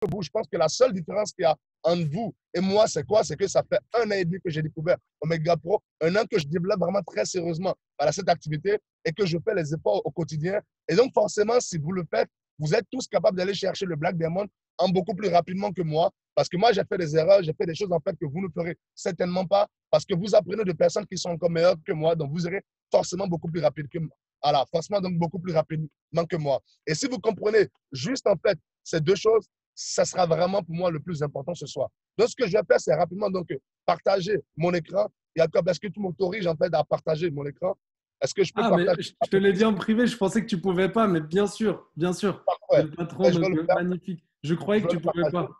vous, je pense que la seule différence qu'il y a entre vous et moi, c'est quoi? C'est que ça fait 1 an et demi que j'ai découvert Omega Pro, 1 an que je développe vraiment très sérieusement cette activité et que je fais les efforts au quotidien. Et donc, forcément, si vous le faites, vous êtes tous capables d'aller chercher le Black Diamond en beaucoup plus rapidement que moi. Parce que moi, j'ai fait des erreurs, j'ai fait des choses en fait que vous ne ferez certainement pas parce que vous apprenez de personnes qui sont encore meilleures que moi. Donc, vous irez forcément beaucoup plus rapide que moi. Voilà, forcément, donc beaucoup plus rapidement que moi. Et si vous comprenez juste en fait ces deux choses, ça sera vraiment pour moi le plus important ce soir. Donc, ce que je vais faire, c'est rapidement donc partager mon écran. Jacob, est-ce que tu m'autorises en fait à partager mon écran? Est-ce que je peux Ah, mais partager? je te l'ai dit en privé, je pensais que tu pouvais pas, mais bien sûr, bien sûr. C'est Parfait. le patron, Ben, je vais donc le faire. magnifique. Je croyais Je que vais tu le pouvais partager. pas.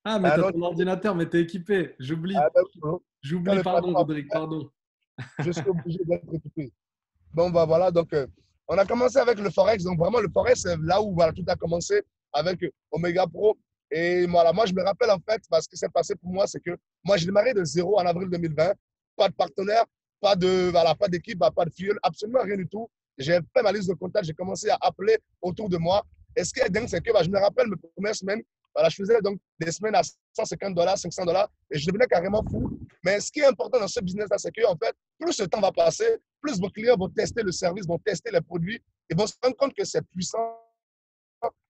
Ah, mais Ah t'as non, ton ordinateur, mais t'es équipé. ah, J'oublie. ben, quand J'oublie, le pardon, patron a Rodrigue, fait, pardon. je suis obligé d'être équipé. Bon, bah, voilà, donc on a commencé avec le Forex. Donc, vraiment, le Forex, c'est là où voilà, tout a commencé avec Omega Pro. Et voilà, moi, je me rappelle en fait, parce que c'est passé pour moi, c'est que moi, j'ai démarré de zéro en avril 2020. Pas de partenaire, pas de, voilà, pas d'équipe, pas de fuel, absolument rien du tout. J'ai fait ma liste de contacts, j'ai commencé à appeler autour de moi. Et ce qui est dingue, c'est que bah, je me rappelle mes premières semaines, voilà, je faisais donc des semaines à $150, $500, et je devenais carrément fou. Mais ce qui est important dans ce business-là, c'est que en fait, plus le temps va passer, plus vos clients vont tester le service, vont tester les produits et vont se rendre compte que c'est puissant.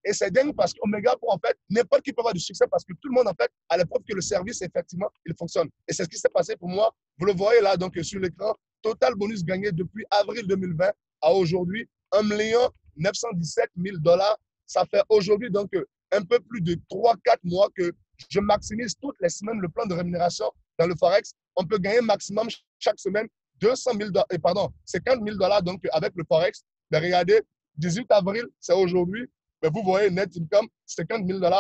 Et c'est dingue parce qu'Omega, pour en fait, n'importe qui peut avoir du succès parce que tout le monde, en fait, a la preuve que le service, effectivement, il fonctionne. Et c'est ce qui s'est passé pour moi. Vous le voyez là, donc, sur l'écran, total bonus gagné depuis avril 2020 à aujourd'hui, 1 917 000 $. Ça fait aujourd'hui, donc, un peu plus de 3 4 mois que je maximise toutes les semaines le plan de rémunération dans le Forex. On peut gagner maximum chaque semaine 200 000 $, pardon, 50 000 $, donc, avec le Forex. Mais regardez, 18 avril, c'est aujourd'hui. Mais vous voyez, net income, 50 000 $.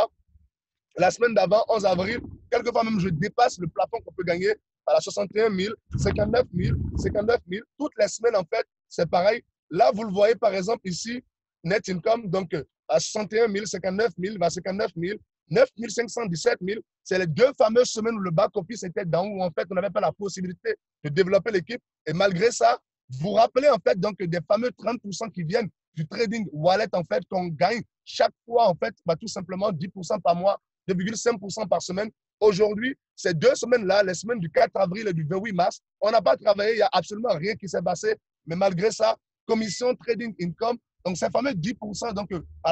La semaine d'avant, 11 avril, quelquefois même, je dépasse le plafond qu'on peut gagner à la 61 000, 59 000, 59 000. Toutes les semaines, en fait, c'est pareil. Là, vous le voyez, par exemple, ici, net income, donc à 61 000, 59 000, 59 000, 9 517 000. C'est les deux fameuses semaines où le back-office était dans, où en fait, on n'avait pas la possibilité de développer l'équipe. Et malgré ça, vous rappelez en fait donc des fameux 30% qui viennent du trading wallet en fait qu'on gagne chaque fois en fait bah, tout simplement 10% par mois, 2,5% par semaine. Aujourd'hui, ces 2 semaines-là, les semaines du 4 avril et du 28 mars, on n'a pas travaillé, il n'y a absolument rien qui s'est passé. Mais malgré ça, commission trading income, donc ces fameux 10% donc,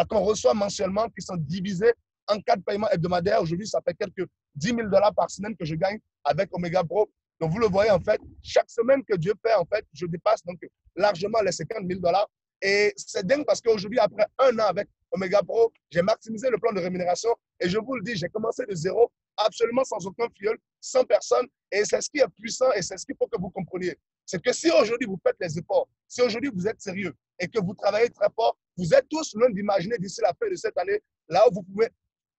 qu'on reçoit mensuellement qui sont divisés en 4 paiements hebdomadaires. Aujourd'hui, ça fait quelques 10 000 $ par semaine que je gagne avec Omega Pro. Donc, vous le voyez, en fait, chaque semaine que Dieu fait, en fait, je dépasse donc largement les 50 000 $. Et c'est dingue parce qu'aujourd'hui, après 1 an avec Omega Pro, j'ai maximisé le plan de rémunération. Et je vous le dis, j'ai commencé de zéro, absolument sans aucun filleul, sans personne. Et c'est ce qui est puissant et c'est ce qu'il faut que vous compreniez. C'est que si aujourd'hui vous faites les efforts, si aujourd'hui vous êtes sérieux et que vous travaillez très fort, vous êtes tous loin d'imaginer d'ici la fin de cette année, là où vous pouvez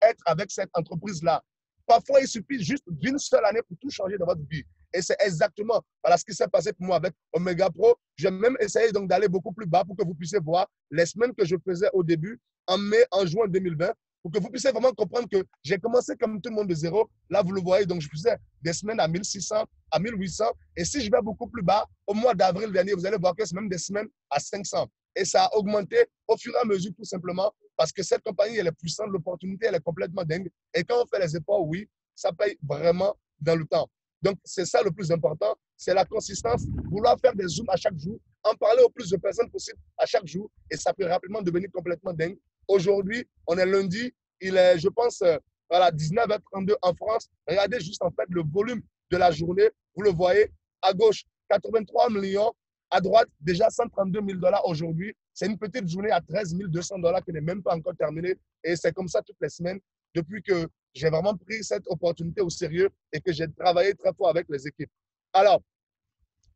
être avec cette entreprise-là. Parfois, il suffit juste d'une seule année pour tout changer dans votre vie. Et c'est exactement voilà, ce qui s'est passé pour moi avec Omega Pro. J'ai même essayé donc d'aller beaucoup plus bas pour que vous puissiez voir les semaines que je faisais au début, en mai, en juin 2020, pour que vous puissiez vraiment comprendre que j'ai commencé comme tout le monde de zéro. Là, vous le voyez, donc je faisais des semaines à 1600, à 1800. Et si je vais beaucoup plus bas, au mois d'avril dernier, vous allez voir que c'est même des semaines à 500. Et ça a augmenté au fur et à mesure, tout simplement, parce que cette compagnie, elle est puissante, l'opportunité, elle est complètement dingue. Et quand on fait les efforts, oui, ça paye vraiment dans le temps. Donc, c'est ça le plus important, c'est la consistance, vouloir faire des zooms à chaque jour, en parler au plus de personnes possible à chaque jour, et ça peut rapidement devenir complètement dingue. Aujourd'hui, on est lundi, il est, je pense, voilà, 19h32 en France. Regardez juste en fait le volume de la journée. Vous le voyez, à gauche, 83 millions, à droite, déjà 132 000 $ aujourd'hui. C'est une petite journée à 13 200 $ qui n'est même pas encore terminée. Et c'est comme ça toutes les semaines depuis que j'ai vraiment pris cette opportunité au sérieux et que j'ai travaillé très fort avec les équipes. Alors,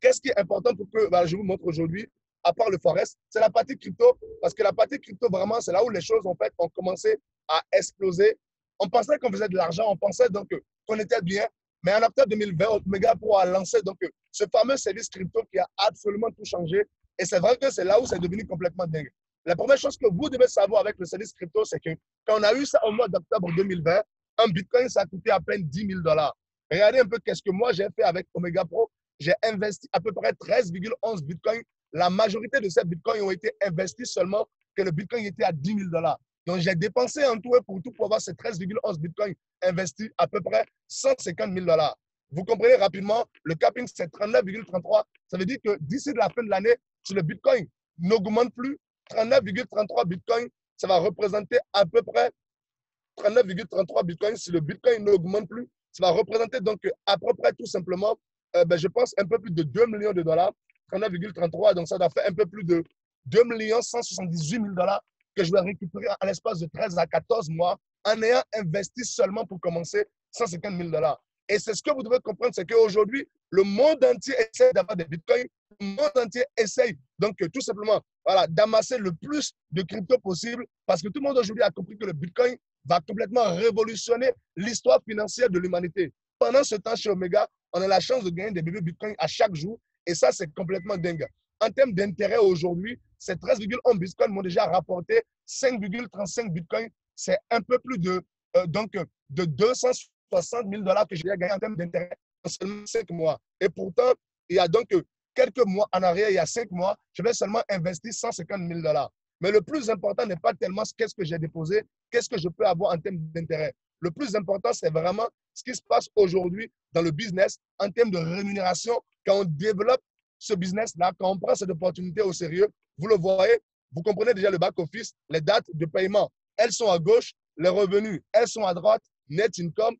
qu'est-ce qui est important pour que je vous montre aujourd'hui, à part le Forex, c'est la partie crypto. Parce que la partie crypto, vraiment, c'est là où les choses en fait, ont commencé à exploser. On pensait qu'on faisait de l'argent, on pensait donc qu'on était bien. Mais en octobre 2020, Omega Pro a lancé donc, ce fameux service crypto qui a absolument tout changé. Et c'est vrai que c'est là où c'est devenu complètement dingue. La première chose que vous devez savoir avec le service crypto, c'est que quand on a eu ça au mois d'octobre 2020, un bitcoin, ça a coûté à peine 10 000 $. Regardez un peu qu'est-ce que moi j'ai fait avec Omega Pro. J'ai investi à peu près 13,11 bitcoins. La majorité de ces bitcoins ont été investis seulement que le bitcoin était à 10 000 $. Donc, j'ai dépensé en tout et pour tout pour avoir ces 13,11 bitcoins investis à peu près 150 000 $. Vous comprenez rapidement, le capping, c'est 39,33. Ça veut dire que d'ici la fin de l'année, si le bitcoin n'augmente plus, 39,33 bitcoins, ça va représenter à peu près 39,33 bitcoins. Si le bitcoin n'augmente plus, ça va représenter donc à peu près tout simplement, je pense, un peu plus de 2 millions de dollars. 39,33, donc ça doit faire un peu plus de 2 178 000 $ que je vais récupérer à l'espace de 13 à 14 mois en ayant investi seulement pour commencer 150 000 $. Et c'est ce que vous devez comprendre, c'est qu'aujourd'hui, le monde entier essaie d'avoir des bitcoins. Le monde entier essaye donc tout simplement voilà, d'amasser le plus de crypto possible parce que tout le monde aujourd'hui a compris que le bitcoin va complètement révolutionner l'histoire financière de l'humanité. Pendant ce temps, chez Omega, on a la chance de gagner des bébés bitcoins à chaque jour et ça, c'est complètement dingue. En termes d'intérêt aujourd'hui, ces 13,1 bitcoins m'ont déjà rapporté 5,35 bitcoins. C'est un peu plus de 260 000 $ que j'ai gagné en termes d'intérêt en seulement 5 mois. Et pourtant, il y a donc quelques mois en arrière, il y a 5 mois, je vais seulement investir 150 000 $. Mais le plus important n'est pas tellement qu'est-ce que j'ai déposé, qu'est-ce que je peux avoir en termes d'intérêt. Le plus important, c'est vraiment ce qui se passe aujourd'hui dans le business en termes de rémunération. Quand on développe ce business-là, quand on prend cette opportunité au sérieux, vous le voyez, vous comprenez déjà le back-office, les dates de paiement, elles sont à gauche, les revenus, elles sont à droite, net income.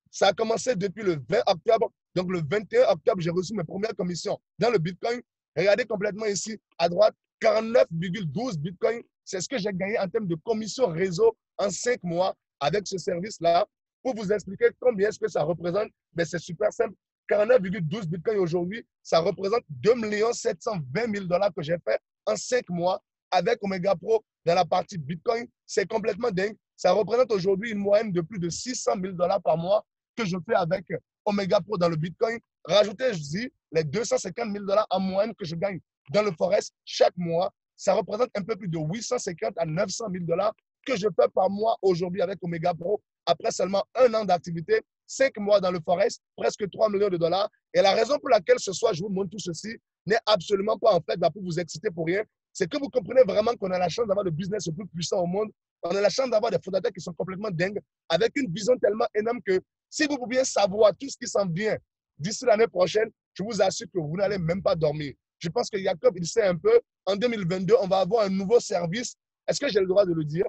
Ça a commencé depuis le 20 octobre. Donc, le 21 octobre, j'ai reçu mes premières commissions dans le Bitcoin. Regardez complètement ici, à droite, 49,12 Bitcoin. C'est ce que j'ai gagné en termes de commission réseau en 5 mois avec ce service-là. Pour vous expliquer combien est-ce que ça représente, c'est super simple. 49,12 Bitcoin aujourd'hui, ça représente 2 720 000 $ que j'ai fait en 5 mois avec Omega Pro dans la partie Bitcoin. C'est complètement dingue. Ça représente aujourd'hui une moyenne de plus de 600 000 $ par mois que je fais avec Omega Pro dans le Bitcoin. Rajoutez, je dis, les 250 000 $ en moyenne que je gagne dans le Forex chaque mois. Ça représente un peu plus de 850 à 900 000 $ que je fais par mois aujourd'hui avec Omega Pro après seulement 1 an d'activité, 5 mois dans le Forex, presque 3 millions de dollars. Et la raison pour laquelle ce soir je vous montre tout ceci n'est absolument pas en fait pour vous exciter pour rien. C'est que vous comprenez vraiment qu'on a la chance d'avoir le business le plus puissant au monde. On a la chance d'avoir des fondateurs qui sont complètement dingues, avec une vision tellement énorme que si vous pouviez savoir tout ce qui s'en vient d'ici l'année prochaine, je vous assure que vous n'allez même pas dormir. Je pense que Jacob, il sait un peu, en 2022, on va avoir un nouveau service. Est-ce que j'ai le droit de le dire?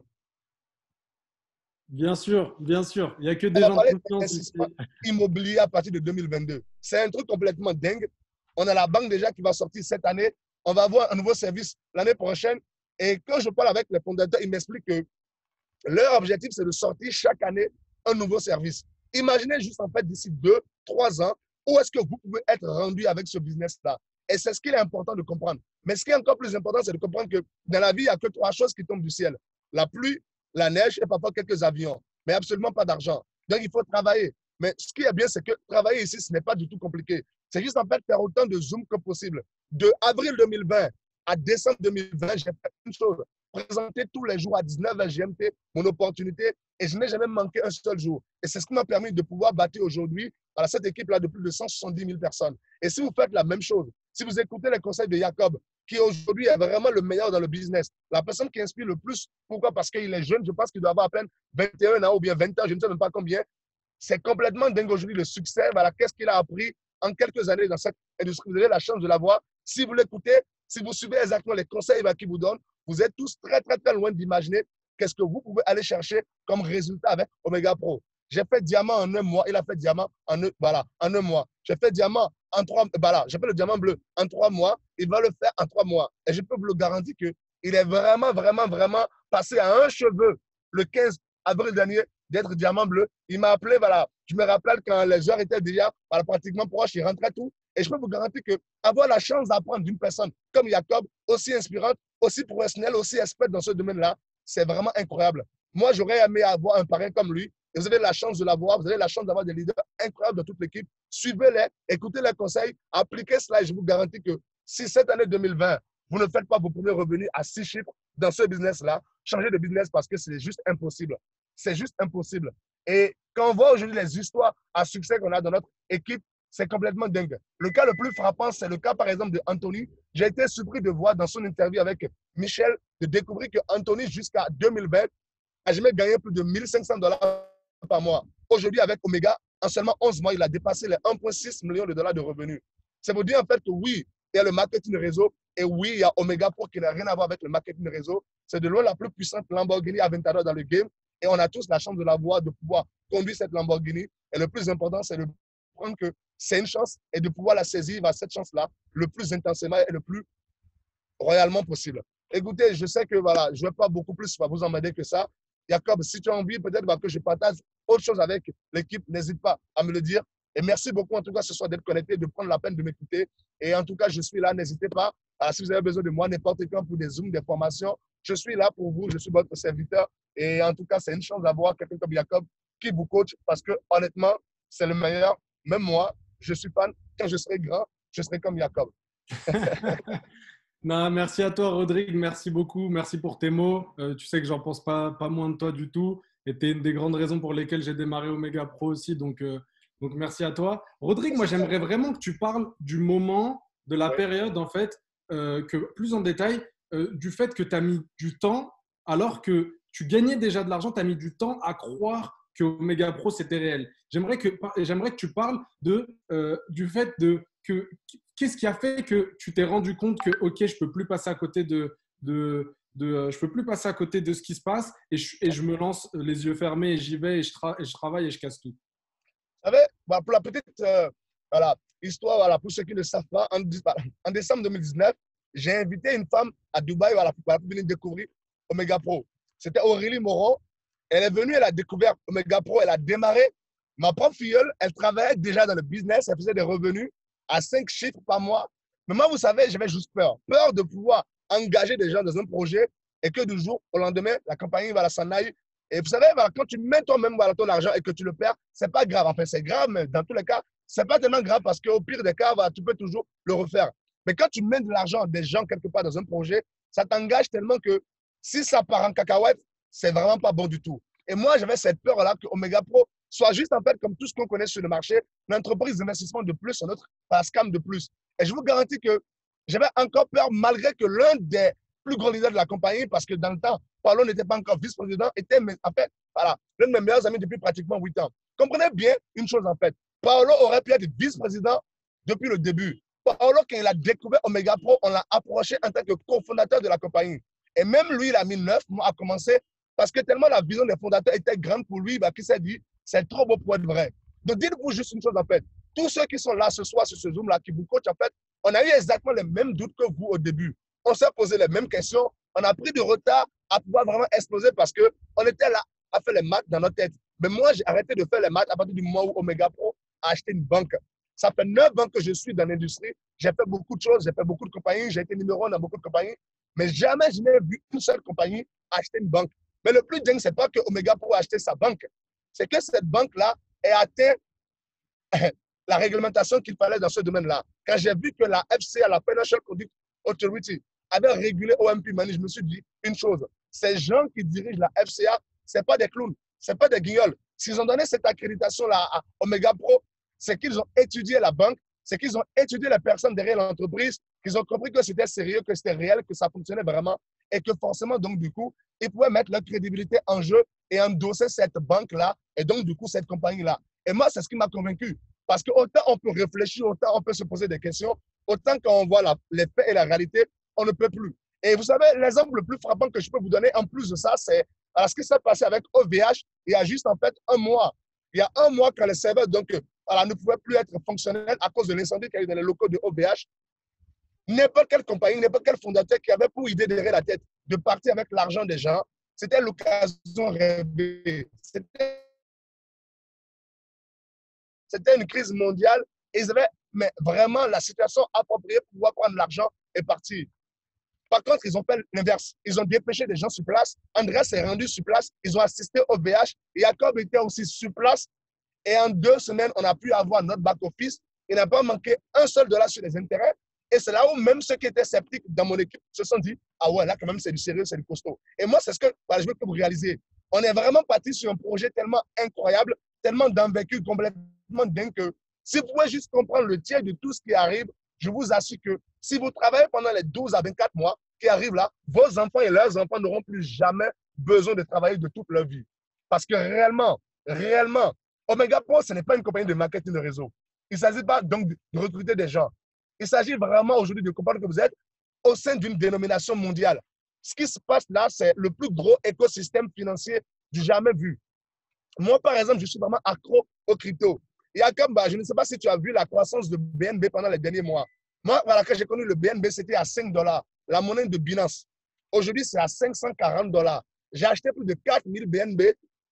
Bien sûr, bien sûr. Il n'y a que On des va gens de parler confiance ici. d'investissement immobilier à partir de 2022. C'est un truc complètement dingue. On a la banque déjà qui va sortir cette année. On va avoir un nouveau service l'année prochaine. Et quand je parle avec les fondateurs, ils m'expliquent que leur objectif, c'est de sortir chaque année un nouveau service. Imaginez juste en fait d'ici 2, 3 ans, où est-ce que vous pouvez être rendu avec ce business-là. Et c'est ce qu'il est important de comprendre. Mais ce qui est encore plus important, c'est de comprendre que dans la vie, il n'y a que 3 choses qui tombent du ciel. La pluie, la neige et parfois quelques avions. Mais absolument pas d'argent. Donc, il faut travailler. Mais ce qui est bien, c'est que travailler ici, ce n'est pas du tout compliqué. C'est juste en fait faire autant de Zoom que possible. De avril 2020 à décembre 2020, j'ai fait une chose. Présenter tous les jours à 19h GMT mon opportunité et je n'ai jamais manqué un seul jour. Et c'est ce qui m'a permis de pouvoir bâtir aujourd'hui cette équipe-là de plus de 170 000 personnes. Et si vous faites la même chose, si vous écoutez les conseils de Jacob, qui aujourd'hui est vraiment le meilleur dans le business, la personne qui inspire le plus, pourquoi? Parce qu'il est jeune, je pense qu'il doit avoir à peine 21 ans ou bien 20 ans, je ne sais même pas combien. C'est complètement dingue aujourd'hui le succès. Voilà, qu'est-ce qu'il a appris en quelques années dans cette industrie. Vous avez la chance de l'avoir. Si vous l'écoutez, si vous suivez exactement les conseils qu'il vous donne, vous êtes tous très, très, très loin d'imaginer qu'est-ce que vous pouvez aller chercher comme résultat avec Omega Pro. J'ai fait diamant en 1 mois, il a fait diamant en un mois. J'ai fait diamant en 3 mois, j'ai fait le diamant bleu en 3 mois, il va le faire en 3 mois. Et je peux vous le garantir qu'il est vraiment, vraiment, vraiment passé à un cheveu le 15 avril dernier d'être diamant bleu. Il m'a appelé, voilà. Je me rappelle quand les heures étaient déjà pratiquement proches, il rentrait tout. Et je peux vous garantir qu'avoir la chance d'apprendre d'une personne comme Jacob, aussi inspirante, aussi professionnelle, aussi experte dans ce domaine-là, c'est vraiment incroyable. Moi, j'aurais aimé avoir un parrain comme lui. Et vous avez la chance de l'avoir, vous avez la chance d'avoir des leaders incroyables de toute l'équipe. Suivez-les, écoutez les conseils, appliquez cela et je vous garantis que si cette année 2020, vous ne faites pas vos premiers revenus à 6 chiffres dans ce business-là, changez de business parce que c'est juste impossible. C'est juste impossible. Et quand on voit aujourd'hui les histoires à succès qu'on a dans notre équipe, c'est complètement dingue. Le cas le plus frappant, c'est le cas, par exemple, de Anthony. J'ai été surpris de voir dans son interview avec Michel, de découvrir que Anthony, jusqu'à 2020, jamais gagné plus de 1500 $ par mois. Aujourd'hui, avec Omega, en seulement 11 mois, il a dépassé les 1,6 million de dollars de revenus. C'est pour dire en fait que oui, il y a le marketing réseau et oui, il y a Omega Pro qui n'a rien à voir avec le marketing réseau. C'est de loin la plus puissante Lamborghini Aventador dans le game et on a tous la chance de la voir, de pouvoir conduire cette Lamborghini. Et le plus important, c'est de prendre que c'est une chance et de pouvoir la saisir à cette chance-là le plus intensément et le plus royalement possible. Écoutez, je sais que voilà, je ne vais pas beaucoup plus vous emmerder que ça. Jacob, si tu as envie peut-être que je partage autre chose avec l'équipe, n'hésite pas à me le dire. Et merci beaucoup en tout cas ce soir d'être connecté, de prendre la peine de m'écouter. Et en tout cas, je suis là, n'hésitez pas. Si vous avez besoin de moi, n'importe quand pour des Zooms, des formations, je suis là pour vous, je suis votre serviteur. Et en tout cas, c'est une chance d'avoir quelqu'un comme Jacob qui vous coach parce que honnêtement, c'est le meilleur. Même moi, je suis fan. Quand je serai grand, je serai comme Jacob. Non, merci à toi, Rodrigue. Merci beaucoup. Merci pour tes mots. Tu sais que j'en pense pas moins de toi du tout. Et tu es une des grandes raisons pour lesquelles j'ai démarré Omega Pro aussi. Donc merci à toi. Rodrigue, moi, j'aimerais vraiment que tu parles du moment, de la période, en fait, que plus en détail, du fait que tu as mis du temps, alors que tu gagnais déjà de l'argent, tu as mis du temps à croire que Omega Pro, c'était réel. J'aimerais que tu parles du fait que qu'est-ce qui a fait que tu t'es rendu compte que ok, je peux plus passer à côté je peux plus passer à côté de ce qui se passe et je me lance les yeux fermés et j'y vais et je travaille et je casse tout. Vous savez, pour la petite voilà, histoire, voilà, pour ceux qui ne savent pas, en décembre 2019, j'ai invité une femme à Dubaï voilà, pour venir découvrir Omega Pro. C'était Aurélie Moreau. Elle est venue, elle a découvert Omega Pro, elle a démarré. Ma propre filleule, elle travaillait déjà dans le business, elle faisait des revenus à 5 chiffres par mois. Mais moi, vous savez, j'avais juste peur. Peur de pouvoir engager des gens dans un projet et que du jour au lendemain, la compagnie va s'en aille. Et vous savez, voilà, quand tu mets toi-même voilà, ton argent et que tu le perds, ce n'est pas grave. Enfin, c'est grave, mais dans tous les cas, ce n'est pas tellement grave parce qu'au pire des cas, voilà, tu peux toujours le refaire. Mais quand tu mets de l'argent des gens quelque part dans un projet, ça t'engage tellement que si ça part en cacahuète, c'est vraiment pas bon du tout. Et moi, j'avais cette peur-là que Omega Pro soit juste en fait comme tout ce qu'on connaît sur le marché, une entreprise d'investissement de plus, un autre scam de plus. Et je vous garantis que j'avais encore peur malgré que l'un des plus grands leaders de la compagnie, parce que dans le temps, Paolo n'était pas encore vice-président, était en fait, voilà, l'un de mes meilleurs amis depuis pratiquement 8 ans. Comprenez bien une chose en fait. Paolo aurait pu être vice-président depuis le début. Paolo, quand il a découvert Omega Pro, on l'a approché en tant que cofondateur de la compagnie. Et même lui, il a mis 9 mois à commencer parce que tellement la vision des fondateurs était grande pour lui, qu'il s'est dit, c'est trop beau pour être vrai. Donc, dites-vous juste une chose en fait. Tous ceux qui sont là ce soir sur ce Zoom-là, qui vous coachent, en fait, on a eu exactement les mêmes doutes que vous au début. On s'est posé les mêmes questions. On a pris du retard à pouvoir vraiment exploser parce qu'on était là à faire les maths dans notre tête. Mais moi, j'ai arrêté de faire les maths à partir du moment où Omega Pro a acheté une banque. Ça fait 9 ans que je suis dans l'industrie. J'ai fait beaucoup de choses, j'ai fait beaucoup de compagnies, j'ai été numéro 1 dans beaucoup de compagnies. Mais jamais je n'ai vu une seule compagnie acheter une banque. Mais le plus dingue, ce n'est pas que Omega Pro a acheté sa banque. C'est que cette banque-là ait atteint la réglementation qu'il fallait dans ce domaine-là. Quand j'ai vu que la FCA, la Financial Conduct Authority, avait régulé OMP Money, je me suis dit une chose. Ces gens qui dirigent la FCA, ce n'est pas des clowns, ce n'est pas des guignols. S'ils ont donné cette accréditation-là à Omega Pro, c'est qu'ils ont étudié la banque, c'est qu'ils ont étudié les personnes derrière l'entreprise, qu'ils ont compris que c'était sérieux, que c'était réel, que ça fonctionnait vraiment et que forcément, donc du coup, ils pouvaient mettre leur crédibilité en jeu et endosser cette banque-là et donc du coup, cette compagnie-là. Et moi, c'est ce qui m'a convaincu. Parce que autant on peut réfléchir, autant on peut se poser des questions, autant quand on voit les faits et la réalité, on ne peut plus. Et vous savez, l'exemple le plus frappant que je peux vous donner en plus de ça, c'est ce qui s'est passé avec OVH il y a juste en fait un mois. Il y a un mois, quand les serveurs donc, voilà, ne pouvaient plus être fonctionnels à cause de l'incendie qu'il y a eu dans les locaux de OVH, n'importe quelle compagnie, n'importe quel fondateur qui avait pour idée derrière la tête de partir avec l'argent des gens, c'était l'occasion rêvée. C'était une crise mondiale et ils avaient mais vraiment la situation appropriée pour pouvoir prendre l'argent et partir. Par contre, ils ont fait l'inverse. Ils ont dépêché des gens sur place. André s'est rendu sur place. Ils ont assisté au VH. Jacob était aussi sur place. Et en 2 semaines, on a pu avoir notre back-office. Il n'a pas manqué un seul dollar sur les intérêts. Et c'est là où même ceux qui étaient sceptiques dans mon équipe se sont dit, ah ouais, là quand même, c'est du sérieux, c'est du costaud. Et moi, c'est ce que voilà, je veux que vous réalisez. On est vraiment parti sur un projet tellement incroyable, tellement d'envergure, complètement dingue que si vous pouvez juste comprendre le tiers de tout ce qui arrive, je vous assure que si vous travaillez pendant les 12 à 24 mois qui arrivent là, vos enfants et leurs enfants n'auront plus jamais besoin de travailler de toute leur vie. Parce que réellement, Omega Pro, ce n'est pas une compagnie de marketing de réseau. Il ne s'agit pas donc de recruter des gens. Il s'agit vraiment aujourd'hui de comprendre que vous êtes au sein d'une dénomination mondiale. Ce qui se passe là, c'est le plus gros écosystème financier du jamais vu. Moi, par exemple, je suis vraiment accro aux crypto. Et à Kamba, je ne sais pas si tu as vu la croissance de BNB pendant les derniers mois. Moi, voilà, quand j'ai connu le BNB, c'était à 5 $, la monnaie de Binance. Aujourd'hui, c'est à 540 $. J'ai acheté plus de 4000 BNB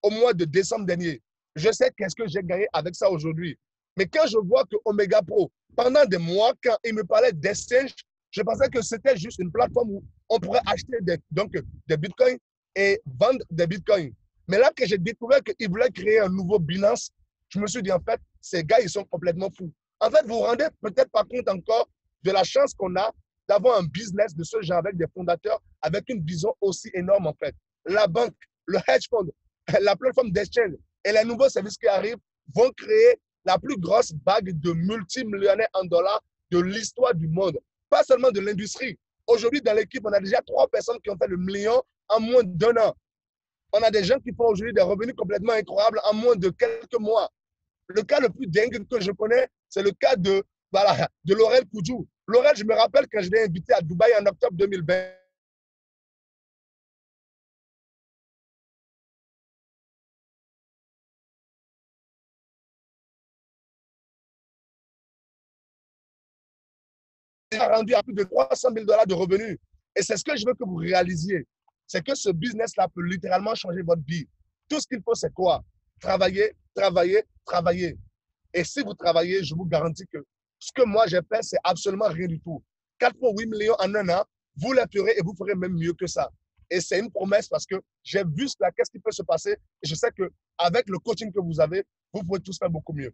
au mois de décembre dernier. Je sais qu'est-ce que j'ai gagné avec ça aujourd'hui. Mais quand je vois que Omega Pro, pendant des mois, quand il me parlait d'exchange, je pensais que c'était juste une plateforme où on pourrait acheter des bitcoins et vendre des bitcoins. Mais là que j'ai découvert qu'ils voulaient créer un nouveau Binance, je me suis dit, en fait, ces gars, ils sont complètement fous. En fait, vous vous rendez peut-être pas compte encore de la chance qu'on a d'avoir un business de ce genre avec des fondateurs, avec une vision aussi énorme, en fait. La banque, le hedge fund, la plateforme d'exchange et les nouveaux services qui arrivent vont créer la plus grosse vague de multimillionnaires en dollars de l'histoire du monde. Pas seulement de l'industrie. Aujourd'hui, dans l'équipe, on a déjà 3 personnes qui ont fait le million en moins d'1 an. On a des gens qui font aujourd'hui des revenus complètement incroyables en moins de quelques mois. Le cas le plus dingue que je connais, c'est le cas de Laurel Koudjou. Laurel, je me rappelle quand je l'ai invité à Dubaï en octobre 2020. Il a rendu à plus de 300 000 $ de revenus. Et c'est ce que je veux que vous réalisiez. C'est que ce business-là peut littéralement changer votre vie. Tout ce qu'il faut, c'est quoi? Travailler, travailler, travailler. Et si vous travaillez, je vous garantis que ce que moi j'ai fait, c'est absolument rien du tout. 4,8 millions en un an, vous les ferez et vous ferez même mieux que ça. Et c'est une promesse parce que j'ai vu cela, qu'est-ce qui peut se passer. Et je sais qu'avec le coaching que vous avez, vous pouvez tous faire beaucoup mieux.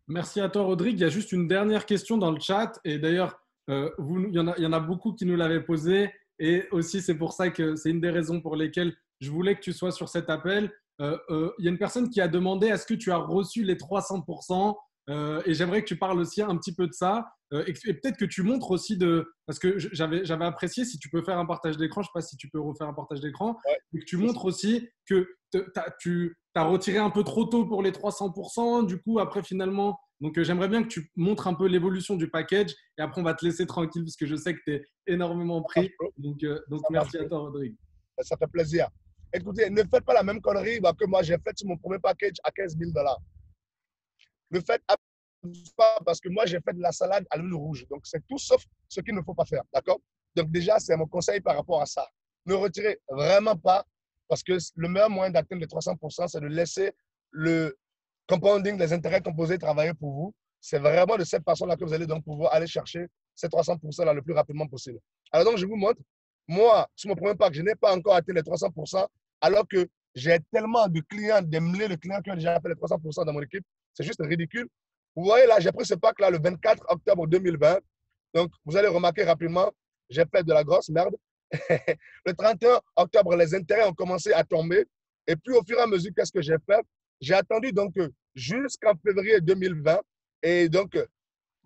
Merci à toi, Rodrigue. Il y a juste une dernière question dans le chat. Et d'ailleurs, il y en a beaucoup qui nous l'avaient posée. Et aussi, c'est pour ça que c'est une des raisons pour lesquelles je voulais que tu sois sur cet appel. Il y a une personne qui a demandé est-ce que tu as reçu les 300%. Et j'aimerais que tu parles aussi un petit peu de ça. Et peut-être que tu montres aussi parce que j'avais apprécié si tu peux faire un partage d'écran. Je ne sais pas si tu peux refaire un partage d'écran. Ouais. Et que tu montres aussi que tu as retiré un peu trop tôt pour les 300%. Du coup, après, finalement, donc j'aimerais bien que tu montres un peu l'évolution du package. Et après, on va te laisser tranquille parce que je sais que tu es énormément pris. Donc merci à toi, Rodrigue. Ça fait plaisir. Écoutez, ne faites pas la même connerie que moi j'ai faite sur mon premier package à 15 000 $. Le faites pas parce que moi j'ai fait de la salade à l'huile rouge. Donc c'est tout sauf ce qu'il ne faut pas faire. D'accord? Donc déjà, c'est mon conseil par rapport à ça. Ne retirez vraiment pas parce que le meilleur moyen d'atteindre les 300%, c'est de laisser le compounding, les intérêts composés travailler pour vous. C'est vraiment de cette façon-là que vous allez donc pouvoir aller chercher ces 300%-là le plus rapidement possible. Alors donc, je vous montre. Moi, sur mon premier pack, je n'ai pas encore atteint les 300% alors que j'ai tellement de clients, des milliers de clients qui ont déjà fait les 300% dans mon équipe. C'est juste ridicule. Vous voyez là, j'ai pris ce pack-là le 24 octobre 2020. Donc, vous allez remarquer rapidement, j'ai fait de la grosse merde. Le 31 octobre, les intérêts ont commencé à tomber. Et puis, au fur et à mesure, qu'est-ce que j'ai fait? J'ai attendu donc jusqu'en février 2020. Et donc,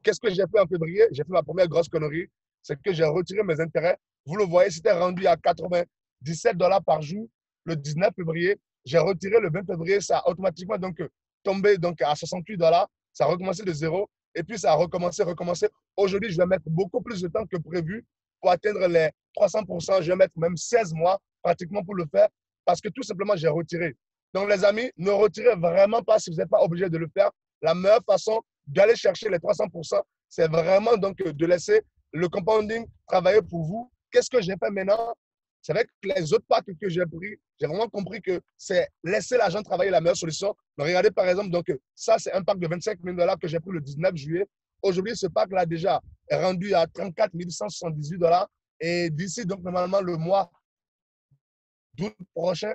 qu'est-ce que j'ai fait en février? J'ai fait ma première grosse connerie. C'est que j'ai retiré mes intérêts. Vous le voyez, c'était rendu à 97 $ par jour le 19 février. J'ai retiré le 20 février. Ça a automatiquement donc tombé donc, à 68 $. Ça a recommencé de zéro. Et puis, ça a recommencé. Aujourd'hui, je vais mettre beaucoup plus de temps que prévu pour atteindre les 300%. Je vais mettre même 16 mois pratiquement pour le faire parce que tout simplement, j'ai retiré. Donc, les amis, ne retirez vraiment pas si vous n'êtes pas obligé de le faire. La meilleure façon d'aller chercher les 300%, c'est vraiment donc de laisser le compounding travailler pour vous. Qu'est-ce que j'ai fait maintenant? C'est avec les autres packs que j'ai pris, j'ai vraiment compris que c'est laisser l'argent travailler la meilleure solution. Donc, regardez par exemple, donc, ça, c'est un pack de 25 000 $ que j'ai pris le 19 juillet. Aujourd'hui, ce pack-là déjà est rendu à 34 178 $. Et d'ici, donc, normalement, le mois d'août prochain,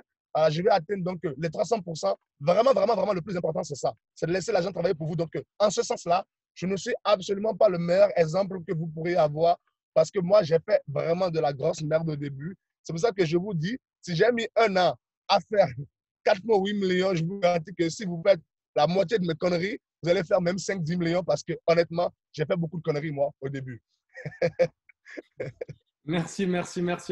je vais atteindre donc les 300%. Vraiment, vraiment, vraiment, le plus important, c'est ça. C'est de laisser l'argent travailler pour vous. Donc, en ce sens-là, je ne suis absolument pas le meilleur exemple que vous pourriez avoir parce que moi, j'ai fait vraiment de la grosse merde au début. C'est pour ça que je vous dis, si j'ai mis 1 an à faire 4,8 millions, je vous garantis que si vous faites la moitié de mes conneries, vous allez faire même 5-10 millions parce que honnêtement, j'ai fait beaucoup de conneries, moi, au début. Merci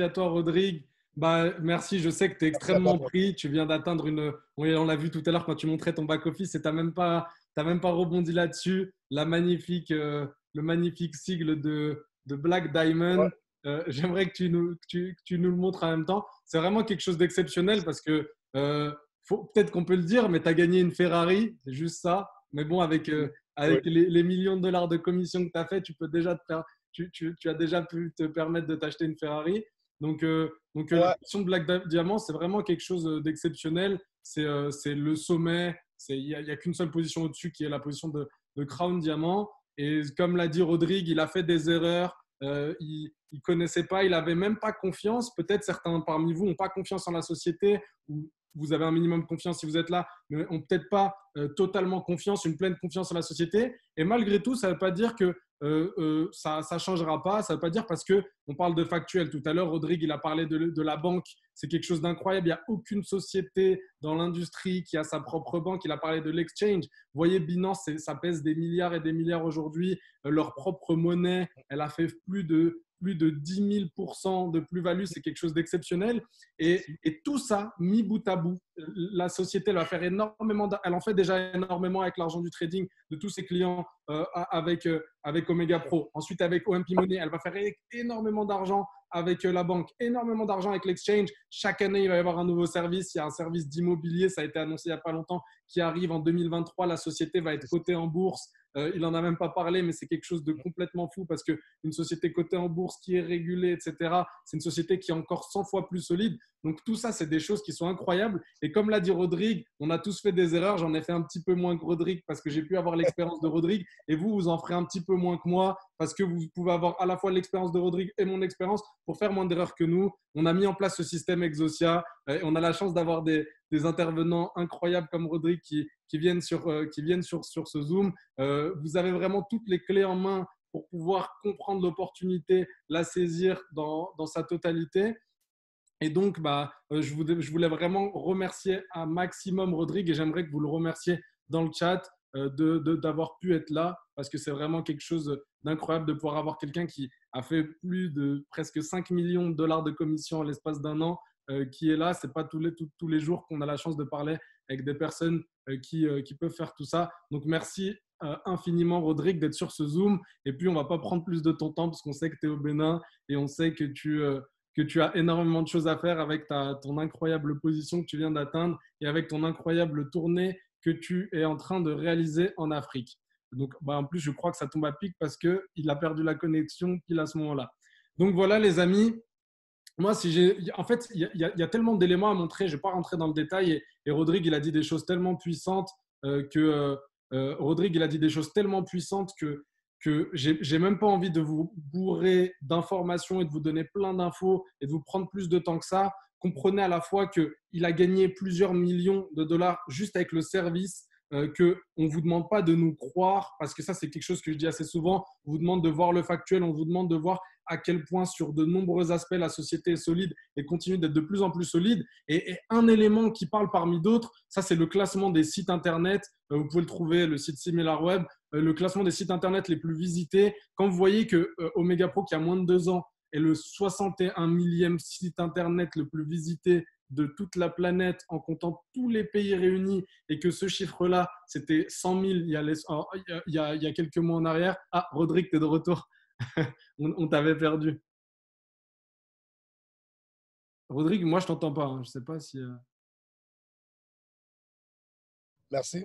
à toi, Rodrigue. Bah, merci, je sais que tu es Merci à toi, extrêmement bro. pris. Tu viens d'atteindre une. Oui, on l'a vu tout à l'heure quand tu montrais ton back-office et tu n'as même pas rebondi là-dessus. Le magnifique sigle de Black Ouais, Diamond. J'aimerais que tu nous le montres en même temps. C'est vraiment quelque chose d'exceptionnel parce que peut-être qu'on peut le dire, mais tu as gagné une Ferrari, c'est juste ça. Mais bon, oui, avec les millions de dollars de commission que tu as fait, tu peux déjà tu as déjà pu te permettre de t'acheter une Ferrari. La ouais, position de Black Diamond, c'est vraiment quelque chose d'exceptionnel. C'est le sommet. Il n'y a qu'une seule position au-dessus qui est la position de Crown Diamant. Et comme l'a dit Rodrigue, il a fait des erreurs. Il ne connaissait pas, il n'avait même pas confiance. Peut-être certains parmi vous n'ont pas confiance en la société ou vous avez un minimum de confiance si vous êtes là, mais n'ont peut-être pas totalement confiance, une pleine confiance en la société. Et malgré tout, ça ne veut pas dire que ça ne changera pas. Ça ne veut pas dire parce qu'on parle de factuel. Tout à l'heure, Rodrigue, il a parlé de la banque. C'est quelque chose d'incroyable. Il n'y a aucune société dans l'industrie qui a sa propre banque. Il a parlé de l'exchange. Vous voyez, Binance, ça pèse des milliards et des milliards aujourd'hui. Leur propre monnaie, elle a fait plus de 10 000% de plus-value. C'est quelque chose d'exceptionnel. Et tout ça, mis bout à bout, la société elle va faire énormément. Elle en fait déjà énormément avec l'argent du trading de tous ses clients avec Omega Pro. Ensuite, avec OMP Money, elle va faire énormément d'argent avec la banque, énormément d'argent avec l'exchange. Chaque année, il va y avoir un nouveau service. Il y a un service d'immobilier, ça a été annoncé il n'y a pas longtemps, qui arrive en 2023. La société va être cotée en bourse. Il n'en a même pas parlé, mais c'est quelque chose de complètement fou parce qu'une société cotée en bourse qui est régulée, etc., c'est une société qui est encore 100 fois plus solide. Donc tout ça, c'est des choses qui sont incroyables. Et comme l'a dit Rodrigue, on a tous fait des erreurs. J'en ai fait un petit peu moins que Rodrigue parce que j'ai pu avoir l'expérience de Rodrigue. Et vous, vous en ferez un petit peu moins que moi parce que vous pouvez avoir à la fois l'expérience de Rodrigue et mon expérience pour faire moins d'erreurs que nous. On a mis en place ce système Exosia. On a la chance d'avoir des intervenants incroyables comme Rodrigue qui viennent sur ce Zoom. Vous avez vraiment toutes les clés en main pour pouvoir comprendre l'opportunité, la saisir dans sa totalité. Et donc, je voulais vraiment remercier un maximum Rodrigue et j'aimerais que vous le remerciez dans le chat d'avoir pu être là parce que c'est vraiment quelque chose d'incroyable de pouvoir avoir quelqu'un qui a fait plus de presque 5 millions de dollars de commission en l'espace d'un an qui est là. Ce n'est pas tous les jours qu'on a la chance de parler avec des personnes qui peuvent faire tout ça. Donc, merci infiniment Rodrigue d'être sur ce Zoom. Et puis, on ne va pas prendre plus de ton temps parce qu'on sait que tu es au Bénin et on sait que tu as énormément de choses à faire avec ton incroyable position que tu viens d'atteindre et avec ton incroyable tournée que tu es en train de réaliser en Afrique. Donc, en plus, je crois que ça tombe à pic parce qu'il a perdu la connexion pile à ce moment-là. Donc voilà, les amis. Moi, en fait, il y a tellement d'éléments à montrer. Je ne vais pas rentrer dans le détail. Et Rodrigue, il a dit des choses tellement puissantes Rodrigue, il a dit des choses tellement puissantes que j'ai même pas envie de vous bourrer d'informations et de vous donner plein d'infos et de vous prendre plus de temps que ça. Comprenez à la fois qu'il a gagné plusieurs millions de dollars juste avec le service, qu'on ne vous demande pas de nous croire, parce que ça, c'est quelque chose que je dis assez souvent. On vous demande de voir le factuel, on vous demande de voir à quel point sur de nombreux aspects la société est solide et continue d'être de plus en plus solide. Et un élément qui parle parmi d'autres, ça c'est le classement des sites internet. Vous pouvez le trouver, le site SimilarWeb, le classement des sites internet les plus visités. Quand vous voyez que Omega Pro, qui a moins de 2 ans, est le 61 millième site internet le plus visité de toute la planète en comptant tous les pays réunis et que ce chiffre-là, c'était 100 000 il y a quelques mois en arrière. Ah, Rodrigue, tu es de retour. On t'avait perdu. Rodrigue, moi, je t'entends pas. Hein. Je sais pas si… merci.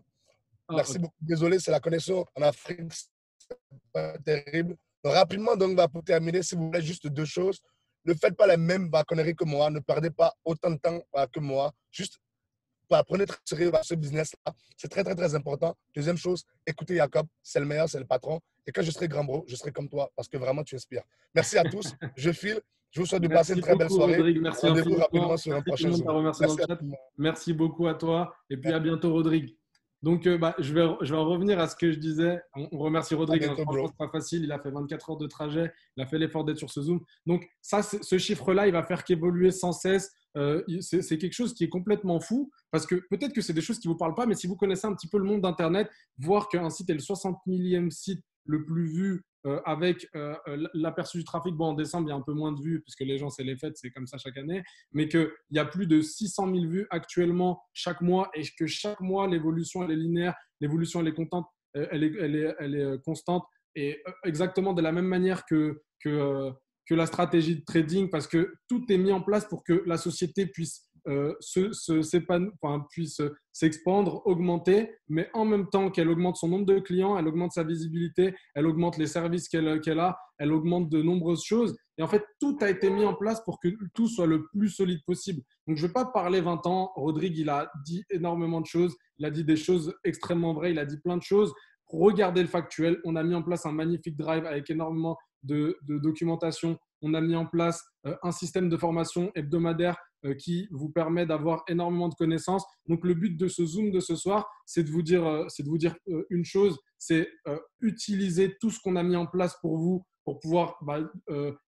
Ah, Merci beaucoup. Désolé, c'est la connexion en Afrique, c'est pas terrible. Rapidement, donc, pour terminer, si vous voulez, juste deux choses. Ne faites pas la même connerie que moi. Ne perdez pas autant de temps que moi. Juste prenez très sérieux ce business-là. C'est très, très, très important. Deuxième chose, écoutez Jacob. C'est le meilleur, c'est le patron. Et quand je serai grand bro, je serai comme toi parce que vraiment, tu inspires. Merci à tous. Je file. Je vous souhaite de passer une merci très belle beaucoup, soirée. Rodrigue. Merci Rendez-vous infiniment. rapidement sur un Merci, tout le prochain monde t'a Zoom. remercié dans le Merci à chat. tout le monde. Merci beaucoup à toi. Et puis à bientôt, Rodrigue. Donc, je vais en revenir à ce que je disais. On remercie À Rodrigue. Hein. bientôt, Franchement, bro. ce n'est pas facile. Il a fait 24 heures de trajet. Il a fait l'effort d'être sur ce Zoom. Donc, ça, ce chiffre-là, il va faire qu'évoluer sans cesse. C'est quelque chose qui est complètement fou parce que peut-être que c'est des choses qui ne vous parlent pas, mais si vous connaissez un petit peu le monde d'Internet, voir qu'un site est le 60 millième site le plus vu avec l'aperçu du trafic. Bon, en décembre, il y a un peu moins de vues puisque les gens, c'est les fêtes, c'est comme ça chaque année, mais qu'il y a plus de 600 000 vues actuellement chaque mois et que chaque mois, l'évolution, elle est linéaire, l'évolution, elle est constante, elle est constante et exactement de la même manière que la stratégie de trading parce que tout est mis en place pour que la société puisse puisse s'expandre, augmenter, mais en même temps qu'elle augmente son nombre de clients, elle augmente sa visibilité, elle augmente les services qu'elle a, elle augmente de nombreuses choses. Et en fait, tout a été mis en place pour que tout soit le plus solide possible. Donc, je ne vais pas parler 20 ans. Rodrigue, il a dit énormément de choses. Il a dit des choses extrêmement vraies. Il a dit plein de choses. Regardez le factuel. On a mis en place un magnifique drive avec énormément de documentation. On a mis en place un système de formation hebdomadaire qui vous permet d'avoir énormément de connaissances. Donc, le but de ce Zoom de ce soir, c'est de vous dire, une chose, c'est utiliser tout ce qu'on a mis en place pour vous, pour pouvoir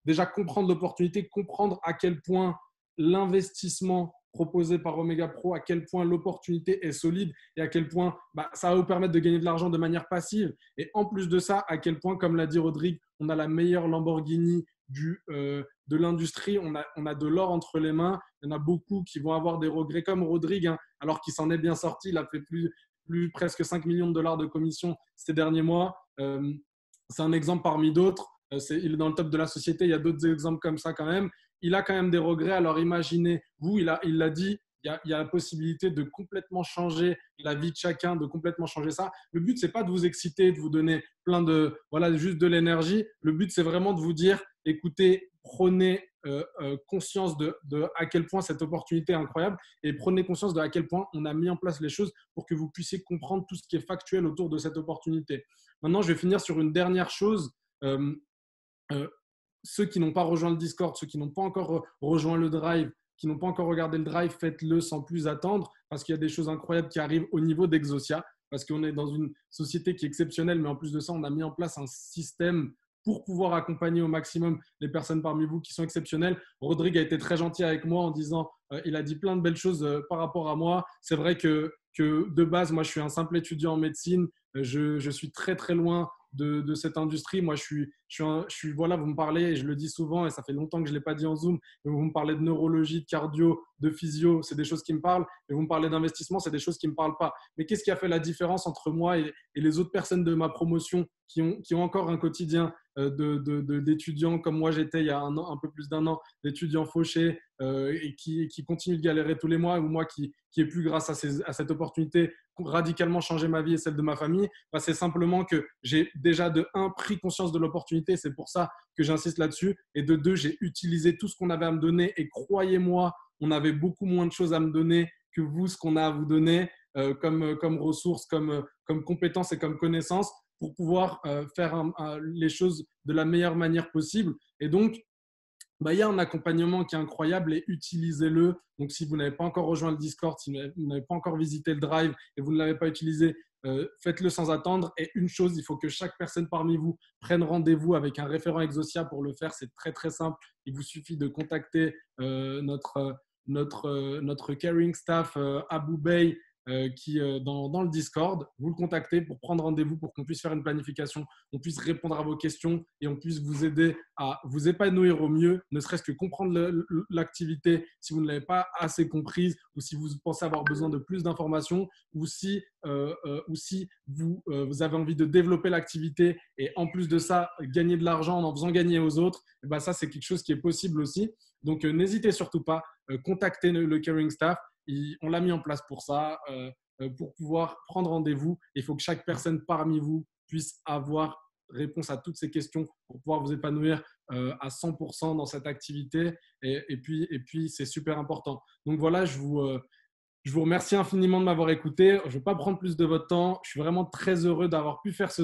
déjà comprendre l'opportunité, comprendre à quel point l'investissement proposé par Omega Pro, à quel point l'opportunité est solide et à quel point ça va vous permettre de gagner de l'argent de manière passive. Et en plus de ça, à quel point, comme l'a dit Rodrigue, on a la meilleure Lamborghini de l'industrie, on a de l'or entre les mains. Il y en a beaucoup qui vont avoir des regrets comme Rodrigue, hein, alors qu'il s'en est bien sorti. Il a fait presque 5 millions de dollars de commission ces derniers mois. C'est un exemple parmi d'autres. Il est dans le top de la société. Il y a d'autres exemples comme ça quand même. Il a quand même des regrets. Alors imaginez, vous, il l'a dit, il y a la possibilité de complètement changer la vie de chacun, de complètement changer ça. Le but, ce n'est pas de vous exciter, de vous donner juste de l'énergie. Le but, c'est vraiment de vous dire, écoutez, prenez conscience de à quel point cette opportunité est incroyable et prenez conscience de à quel point on a mis en place les choses pour que vous puissiez comprendre tout ce qui est factuel autour de cette opportunité. Maintenant, je vais finir sur une dernière chose. Ceux qui n'ont pas rejoint le Discord, ceux qui n'ont pas encore rejoint le Drive, qui n'ont pas encore regardé le Drive, faites-le sans plus attendre parce qu'il y a des choses incroyables qui arrivent au niveau d'Exosia parce qu'on est dans une société qui est exceptionnelle, mais en plus de ça, on a mis en place un système pour pouvoir accompagner au maximum les personnes parmi vous qui sont exceptionnelles. Rodrigue a été très gentil avec moi en disant, il a dit plein de belles choses par rapport à moi. C'est vrai que de base, moi, je suis un simple étudiant en médecine. Je suis très, très loin de cette industrie. Moi, voilà, vous me parlez, et je le dis souvent, et ça fait longtemps que je ne l'ai pas dit en Zoom, mais vous me parlez de neurologie, de cardio, de physio, c'est des choses qui me parlent, et vous me parlez d'investissement, c'est des choses qui ne me parlent pas. Mais qu'est-ce qui a fait la différence entre moi et les autres personnes de ma promotion qui ont encore un quotidien d'étudiants comme moi j'étais il y a un peu plus d'un an, d'étudiants fauchés et qui continuent de galérer tous les mois, ou moi qui ai pu, grâce à cette opportunité, radicalement changer ma vie et celle de ma famille, c'est simplement que j'ai déjà de un, pris conscience de l'opportunité, c'est pour ça que j'insiste là-dessus, et de deux, j'ai utilisé tout ce qu'on avait à me donner, et croyez-moi, on avait beaucoup moins de choses à me donner que vous, ce qu'on a à vous donner comme ressources, comme compétences et comme connaissances pour pouvoir faire les choses de la meilleure manière possible. Et donc, il y a un accompagnement qui est incroyable et utilisez-le. Donc, si vous n'avez pas encore rejoint le Discord, si vous n'avez pas encore visité le Drive et vous ne l'avez pas utilisé, faites-le sans attendre. Et une chose, il faut que chaque personne parmi vous prenne rendez-vous avec un référent Exosia pour le faire. C'est très, très simple. Il vous suffit de contacter notre caring staff Abou Bey qui dans le Discord, vous le contactez pour prendre rendez-vous pour qu'on puisse faire une planification, on puisse répondre à vos questions et on puisse vous aider à vous épanouir au mieux, ne serait-ce que comprendre l'activité si vous ne l'avez pas assez comprise ou si vous pensez avoir besoin de plus d'informations ou si vous avez envie de développer l'activité et en plus de ça, gagner de l'argent en faisant gagner aux autres, et ça, c'est quelque chose qui est possible aussi. Donc, n'hésitez surtout pas, contactez le Caring Staff. On l'a mis en place pour ça, pour pouvoir prendre rendez-vous. Il faut que chaque personne parmi vous puisse avoir réponse à toutes ces questions pour pouvoir vous épanouir à 100% dans cette activité. Et puis, c'est super important. Donc voilà, je vous remercie infiniment de m'avoir écouté. Je ne vais pas prendre plus de votre temps. Je suis vraiment très heureux d'avoir pu faire ce